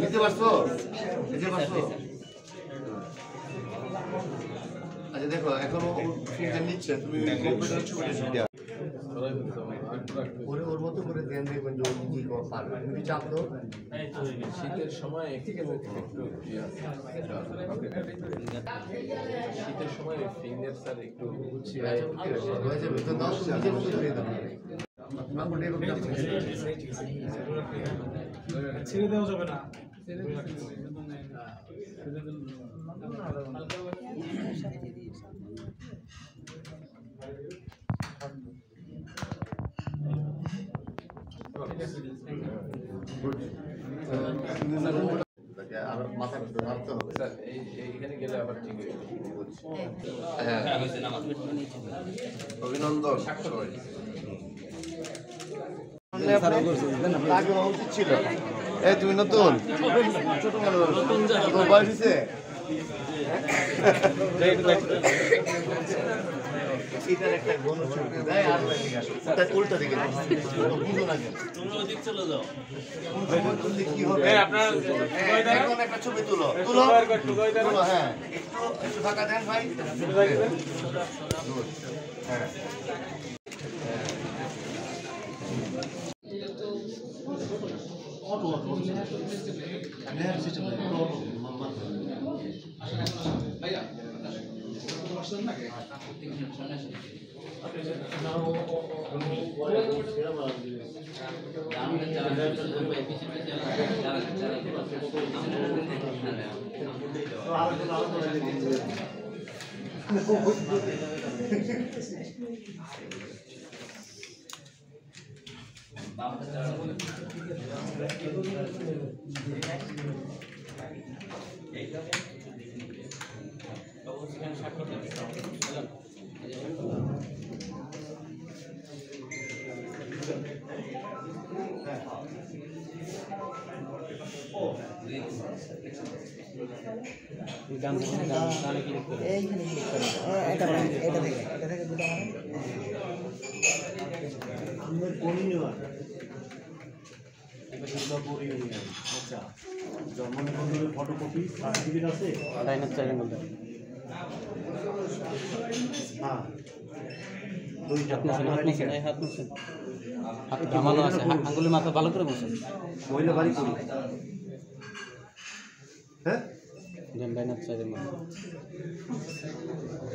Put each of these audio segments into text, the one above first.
নিতে পারছো? নিতে পারছো? আচ্ছা দেখো এখনো নিচ্ছে তুমি ওর মতো করে ধ্যান দেখবেন যে কি পারবে তুমি চাপ তো শীতের সময় শীতের সময় ফিঙ্গার স্যার একটু হয়ে যাবে তো 10 নিজের মতো করে দাও ছেড়ে দেওয়া যাবে না মাথা ভাবতে হবে স্যার এইখানে গেলে আবার ঠিক হয়ে অভিনন্দন উচিত ছিল এই তুমি নতুন ছোট মানুষ বয়স হয়েছে এটার একটা গণ উল্টা দিকে বুঝো না কেন কি হবে এখন একটা ছবি তুলো তুলো হ্যাঁ একটু ফাঁকা দেন ভাই হ্যাঁ জন্মনিবন্ধনের ফটোকপি সার্টিফিকেট আছে হ্যাঁ আঙ্গুলের মাথা ভালো করে বসেন মহিলা বাড়ি করি হ্যাঁ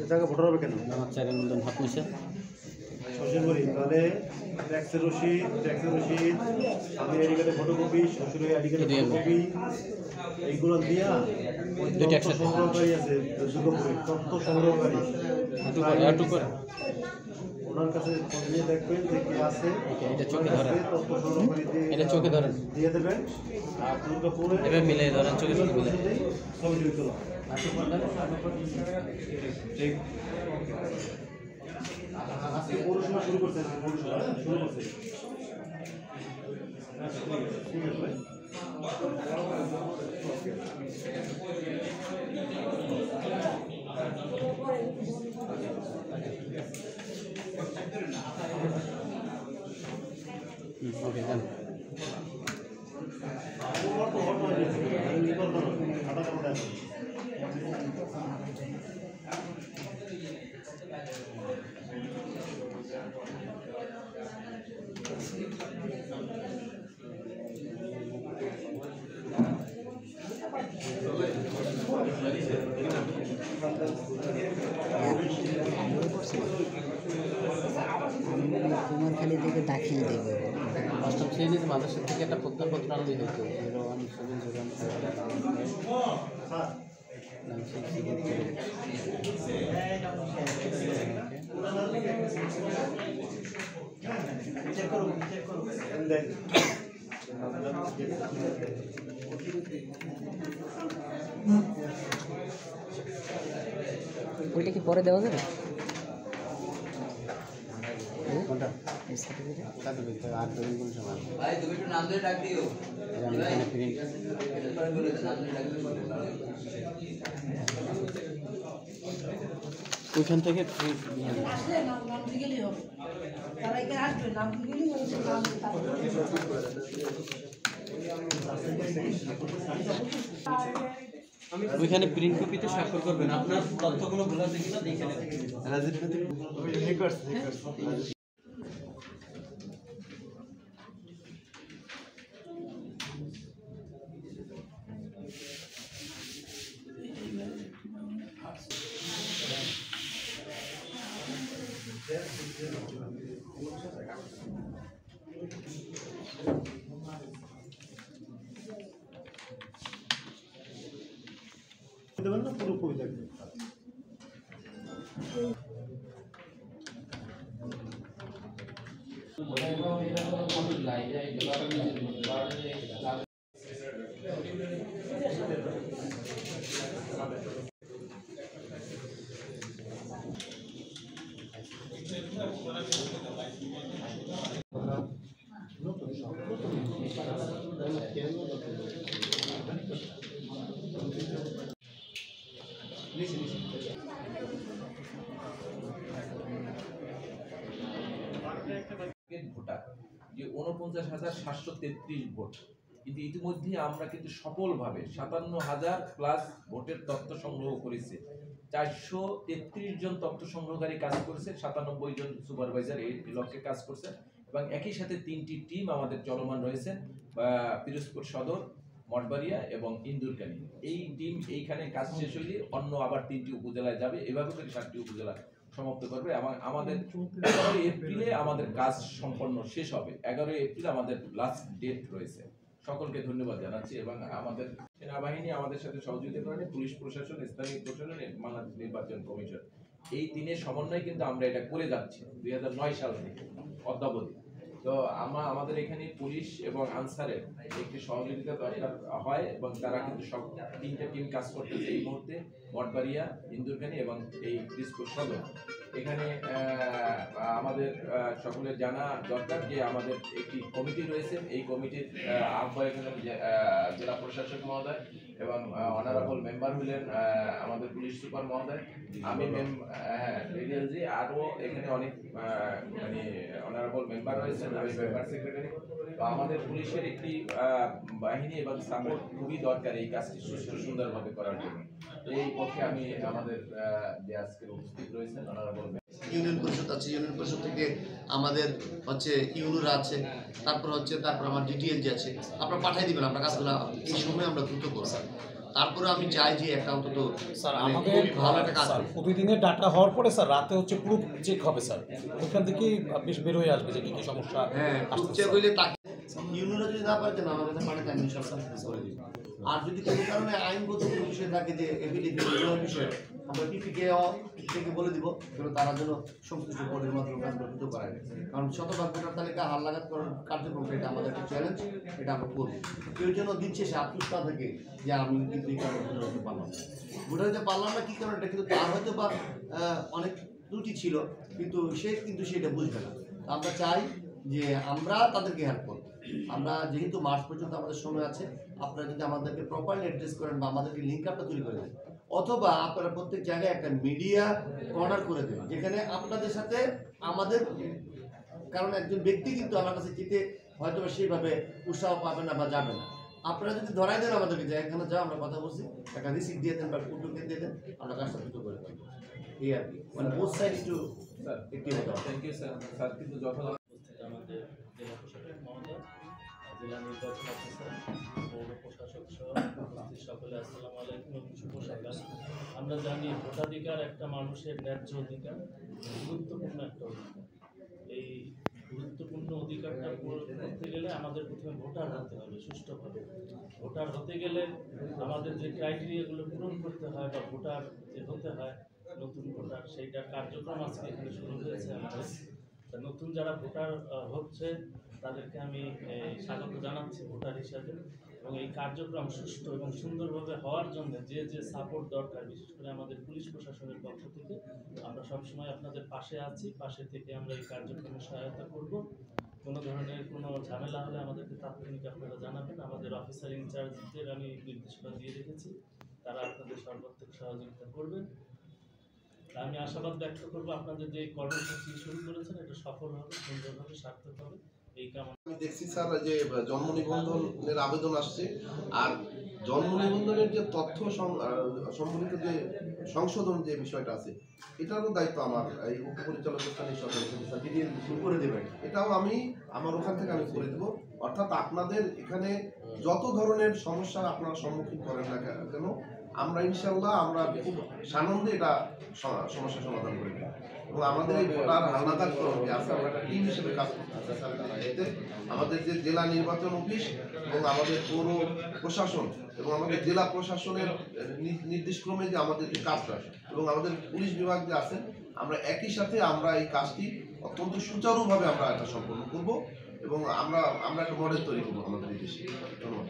জায়গা ভোটার হবে কেন আমার চারের মধ্যে হাত মিশে শ্বশুর বাড়ি তাহলে ট্যাক্সের রসিদ স্বামীর আইডি কার্ডের ফটোকপি শ্বশুরের আইডি কার্ডের ফটোকপি এইগুলো দিয়া তথ্য সংগ্রহকারী আছে দুর্গাপুরে তথ্য সংগ্রহকারী ওনার কাছে নিয়ে দেখবেন যে কি আছে এটা চোখে ধরেন তথ্য সংগ্রহকারী এটা চোখে ধরেন দিয়ে দেবেন আর দুর্গাপুরে এভাবে মিলে ধরেন চোখে চোখে মিলে ছবি তুলো ঠিক আজকে পড়াশোনা শুরু করছে ঠিক আছে ভাই ওকে যান কুমারখালী থেকে দাখিল দেবে অষ্টম শ্রেণীতে মাদ্রাসা থেকে একটা প্রত্যাপত্র আনলে হতো 01 ওইটা কি পরে দেওয়া যাবে ওইখান থেকে ওইখানে প্রিন্ট কপিতে স্বাক্ষর করবেন। আপনার তথ্যগুলো ভুল আছে কিনা দেখে নেবেন। দেবেন না পুরো কবিতা ভোটার যে ৪৯,৭৩৩ ভোট, কিন্তু ইতিমধ্যে আমরা কিন্তু সফলভাবে ৫৭,০০০ প্লাস ভোটের তথ্য সংগ্রহ করেছি। ৪৩৩ জন তথ্য সংগ্রহকারী কাজ করেছে, ৯৭ জন সুপারভাইজার এই লক্ষ্যে কাজ করছে এবং একই সাথে ৩টি টিম আমাদের চলমান রয়েছে, পিরোজপুর সদর, মঠবাড়িয়া এবং ইন্দুরকানী। এই টিম এইখানে কাজ শেষ হলে অন্য আবার 3টি উপজেলায় যাবে, এভাবে করে 7টি উপজেলা সমাপ্ত করবে এবং আমাদের 11 এপ্রিলে আমাদের কাজ সম্পন্ন শেষ হবে। 11 এপ্রিল আমাদের লাস্ট ডেট রয়েছে। সকলকে ধন্যবাদ জানাচ্ছি এবং আমাদের সেনাবাহিনী আমাদের সাথে সহযোগিতা করেন, পুলিশ প্রশাসন, স্থানীয় প্রশাসন, বাংলাদেশ নির্বাচন কমিশন, এই তিনের সমন্বয়ে কিন্তু আমরা এটা করে যাচ্ছি 2009 সাল থেকে অদ্যাবধি। তো আমাদের এখানে পুলিশ এবং আনসারের একটি সহযোগিতা দরকার হয় এবং তারা কিন্তু সব 3টা টিম কাজ করতেছে এই মুহূর্তে, মঠবাড়িয়া, ইন্দুরকানী এবং এই পিরোজপুর সদর। এখানে আমাদের সকলের জানা দরকার যে আমাদের একটি কমিটি রয়েছে, এই কমিটির আহ্বায়ক হলেন জেলা প্রশাসক মহোদয় এবং অনারেবল মেম্বার হলেন আমাদের পুলিশ সুপার মহোদয়, আমি রেডিয়ালজি, আরও এখানে অনেক মানে অনারেবল মেম্বার রয়েছেন, আমি মেম্বার সেক্রেটারি। তো আমাদের পুলিশের একটি বাহিনী এবং সাপোর্ট খুবই দরকার এই কাজটি সুষ্ঠু সুন্দরভাবে করার জন্য। তো এই পক্ষে আমি আমাদের যে আজকে উপস্থিত রয়েছেন অনারেবল ইউনিয়ন পরিষদ আছে, ইউনিয়ন পরিষদ থেকে আমাদের হচ্ছে ইউনুরা আছে, তারপর আমার ডিটিএল যে আছে, আপনারা পাঠিয়ে দিবেন, আমরা কাজগুলো এই সময় আমরা দ্রুত করব। তারপরে আমি চাই যে একটা অন্তত স্যার আমাদের ভালো একটা কাজ প্রতিদিনের ডাটা হওয়ার পরে স্যার রাতে হচ্ছে প্রুফ চেক হবে স্যার, ওইখান থেকে বেশ বের হয়ে আসবে যে কি সমস্যা। হ্যাঁ, চেক হইলে তাকে ইউনিয়নরা যদি না পারে না আমাদের পারে আমি সব করে দিব। আর যদি কোনো কারণে আইনগত কোনো বিষয় থাকে যে এফিডেভিট বিষয়, আমরা টিপিকে থেকে বলে দিব যেন তারা যেন সংশ্লিষ্ট বোর্ডের মাধ্যমে কাজগুলো দ্রুত করায়। কারণ শতভাগ ভোটার তালিকা হার লাগাত করার কার্যক্রমটা এটা আমাদের একটা চ্যালেঞ্জ, এটা আমরা করবো। কেউ যেন দিন শেষে আফসোস না থাকে যে আমি কিন্তু এই কারণে ভোটার হতে পারলাম না। ভোটার হতে পারলাম না কী কারণে, এটা কিন্তু তার হয়তো বা অনেক ত্রুটি ছিল, কিন্তু সেটা বুঝবে না। আমরা চাই যে আমরা তাদেরকে হেল্প করব। আমরা যেহেতু মার্চ পর্যন্ত আমাদের সময় আছে, আপনারা যদি আমাদেরকে প্রপারলি অ্যাড্রেস করেন বা আমাদেরকে লিঙ্ক আপটা তৈরি করে দেন, অথবা আপনারা প্রত্যেক জায়গায় একটা মিডিয়া কর্নার করে দেন যেখানে আপনাদের সাথে আমাদের, কারণ একজন ব্যক্তি কিন্তু আমার কাছে যেতে হয়তো সেইভাবে উৎসাহ পাবে না বা যাবে না। আপনারা যদি ধরাই দেন আমাদেরকে যে এখানে যাও, আমরা কথা বলছি, একটা রিসিপ্ট দিয়ে দেন বা কুটুকে দিয়ে দেন, আমরা কাজটা দ্রুত করে দেবো। এই আর কি, মানে বোথ সাইড একটু একটি হতে হবে। Thank you sir. স্যার কিন্তু যথাযথ আমাদের জেলা প্রশাসক মহোদয়, জেলা নির্বাচন অফিসার, পৌর প্রশাসক সহ উপস্থিত সকলে আসসালামু আলাইকুম এবং শুভ সকাল। আমরা জানি ভোটাধিকার একটা মানুষের ন্যায্য অধিকার, গুরুত্বপূর্ণ একটা অধিকার। এই গুরুত্বপূর্ণ অধিকারটা করতে গেলে আমাদের প্রথমে ভোটার হতে হবে সুষ্ঠুভাবে। ভোটার হতে গেলে আমাদের যে ক্রাইটেরিয়াগুলো পূরণ করতে হয় বা ভোটার যে হতে হয়, নতুন ভোটার, সেইটার কার্যক্রম আজকে এখানে শুরু হয়েছে আমাদের। নতুন যারা ভোটার হচ্ছে তাদেরকে আমি স্বাগত জানাচ্ছি ভোটার হিসাবে, এবং এই কার্যক্রম সুষ্ঠু এবং সুন্দরভাবে হওয়ার জন্য যে সাপোর্ট দরকার, বিশেষ করে আমাদের পুলিশ প্রশাসনের পক্ষ থেকে আমরা সবসময় আপনাদের পাশে আছি। পাশে থেকে আমরা এই কার্যক্রমে সহায়তা করব। কোনো ধরনের কোনো ঝামেলা হলে আমাদেরকে তাৎক্ষণিক আপনারা জানাবেন। আমাদের অফিসার ইনচার্জদের আমি নির্দেশনা দিয়ে রেখেছি, তারা আপনাদের সর্বাত্মক সহযোগিতা করবেন। আমি আশাবাদ ব্যক্ত করবো আপনাদের যে কর্মসূচি শুরু করেছেন এটা সফল হবে, সুন্দরভাবে সার্থক হবে এই কামনা। আমি দেখছি স্যার যে জন্ম নিবন্ধনের আবেদন আসছে, আর জন্ম নিবন্ধনের যে তথ্য সম্বলিত যে সংশোধন যে বিষয়টা আছে এটারও দায়িত্ব আমার এই উপপরিচালক স্থানীয় সরকার করে দেবেন। এটাও আমি আমার ওখান থেকে আমি করে দেবো। অর্থাৎ আপনাদের এখানে যত ধরনের সমস্যার আপনারা সম্মুখীন করেন না কেন আমরা ইনশাল্লাহ আমরা খুব সানন্দে এটা সমস্যার সমাধান করে দেব। এবং আমাদের এই ভোটার হালনাগাদ কমিটি আছে, আমরা একটা টিম হিসেবে কাজ করতে চাই। এতে আমাদের যে জেলা নির্বাচন অফিস এবং আমাদের পৌর প্রশাসন এবং আমাদের জেলা প্রশাসনের নির্দেশক্রমে যে আমাদের যে কাজটা এবং আমাদের পুলিশ বিভাগ যে আছেন, আমরা একই সাথে আমরা এই কাজটি অত্যন্ত সুচারুভাবে আমরা এটা সম্পন্ন করব এবং আমরা একটা মডেল তৈরি করবো আমাদের এই দেশে। ধন্যবাদ।